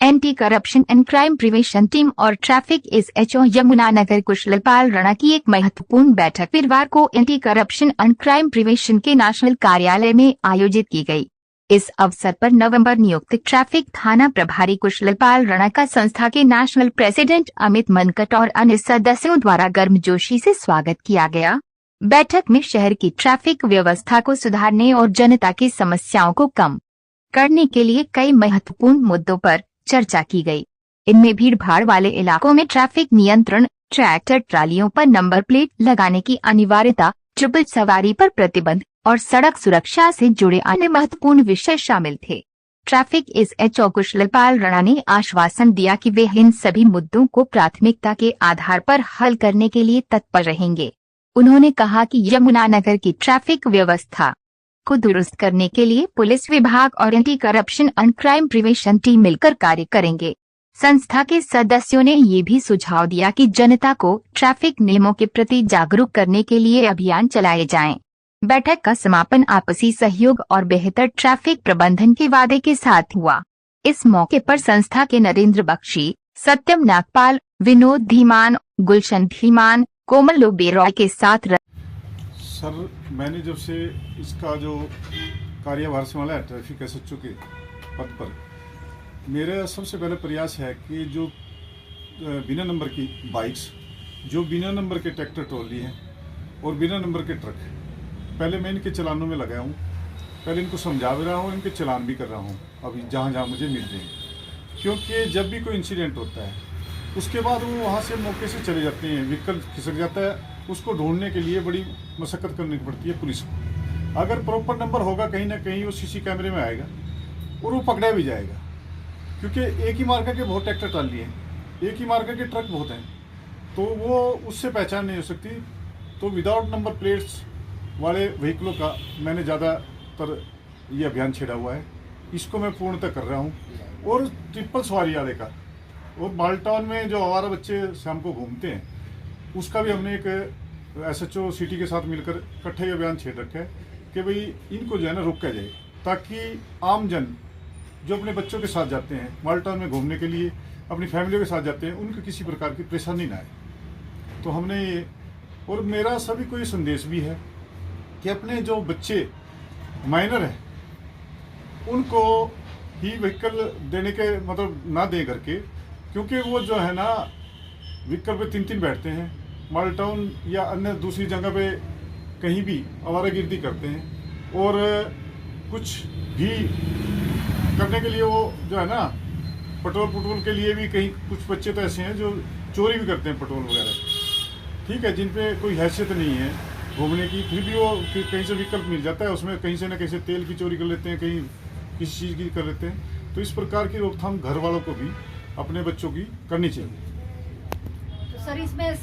Anti corruption and crime prevention team और traffic SHO Yamunanagar कुशलपाल Rana की एक महत्वपूर्ण बैठक वीरवार को anti corruption and crime prevention के नेशनल कार्यालय में आयोजित की गई। इस अवसर पर नवंबर नियुक्त ट्रैफिक थाना प्रभारी कुशलपाल राणा का संस्था के नेशनल प्रेसिडेंट अमित मनकट और अन्य सदस्यों द्वारा गर्मजोशी से स्वागत किया गया। बैठक में शहर की ट्रैफिक व्यवस्था को सुधारने और जनता की समस्याओं को कम करने के लिए कई महत्वपूर्ण मुद्दों पर चर्चा की गई। इनमें भीड़ भाड़ वाले इलाकों में ट्रैफिक नियंत्रण, ट्रैक्टर ट्रालियों पर नंबर प्लेट लगाने की अनिवार्यता, ट्रिपल सवारी पर प्रतिबंध और सड़क सुरक्षा से जुड़े अन्य महत्वपूर्ण विषय शामिल थे। ट्रैफिक एसएचओ कुशलपाल राणा ने आश्वासन दिया कि वे इन सभी मुद्दों को प्राथमिकता के आधार पर हल करने के लिए तत्पर रहेंगे। उन्होंने कहा कि यमुनानगर की ट्रैफिक व्यवस्था को दुरुस्त करने के लिए पुलिस विभाग और anti corruption and crime prevention team मिलकर कार्य करेंगे। संस्था के सदस्यों ने ये भी सुझाव दिया कि जनता को ट्रैफिक नियमों के प्रति जागरूक करने के लिए अभियान चलाए जाएं। बैठक का समापन आपसी सहयोग और बेहतर ट्रैफिक प्रबंधन के वादे के साथ हुआ। इस मौके पर संस्था के नरेंद्र बख्शी, सत्यम नागपाल, विनोद धीमान, गुलशन धीमान, कोमल लोबेरॉय के साथ सर, मैंने जब से इसका जो कार्यभार संभाला है ट्रैफिक एसएचओ के पद पर, मेरा सबसे पहले प्रयास है कि जो बिना नंबर की बाइक्स, जो बिना नंबर के ट्रैक्टर ट्रॉली हैं और बिना नंबर के ट्रक, पहले मैं इनके चलानों में लगाया हूँ। पहले इनको समझा भी रहा हूँ, इनके चलान भी कर रहा हूँ अभी जहाँ जहाँ मुझे मिल रहे हैं। क्योंकि जब भी कोई इंसिडेंट होता है उसके बाद वो वहाँ से मौके से चले जाते हैं, व्हीकल खिसक जाता है, उसको ढूंढने के लिए बड़ी मशक्कत करनी पड़ती है पुलिस को। अगर प्रॉपर नंबर होगा कहीं ना कहीं वो सीसी कैमरे में आएगा और वो पकड़ा भी जाएगा। क्योंकि एक ही मार्का के बहुत ट्रैक्टर ट्राली हैं, एक ही मार्का के ट्रक बहुत हैं, तो वो उससे पहचान नहीं हो सकती। तो विदाउट नंबर प्लेट्स वाले व्हीकलों का मैंने ज़्यादातर ये अभियान छेड़ा हुआ है, इसको मैं पूर्णतः कर रहा हूँ। और ट्रिपल सवारी वाले का, और मालटाउन में जो आवारा बच्चे शाम को घूमते हैं, उसका भी हमने एक एसएचओ सिटी के साथ मिलकर इकट्ठे अभियान छेड़ रखा है कि भाई इनको जो है ना रोका जाए, ताकि आम जन जो अपने बच्चों के साथ जाते हैं मालटाउन में घूमने के लिए, अपनी फैमिलियों के साथ जाते हैं, उनको किसी प्रकार की परेशानी ना आए। तो हमने ये, और मेरा सभी को ये संदेश भी है कि अपने जो बच्चे माइनर हैं उनको ही व्हीकल देने के मतलब ना दें करके, क्योंकि वो जो है ना व्हीकल पे तीन बैठते हैं, मालटाउन या अन्य दूसरी जगह पे कहीं भी आवारागर्दी करते हैं, और कुछ भी करने के लिए वो जो है ना पेट्रोल के लिए भी कहीं कुछ बच्चे तो ऐसे हैं जो चोरी भी करते हैं पेट्रोल वगैरह, ठीक है, जिन पे कोई हैसियत नहीं है घूमने की, फिर भी वो कहीं से विकल्प मिल जाता है, उसमें कहीं से ना कहीं से तेल की चोरी कर लेते हैं, कहीं किसी चीज़ की कर लेते हैं। तो इस प्रकार की रोकथाम घर वालों को भी अपने बच्चों की करनी चाहिए। तो सर इसमें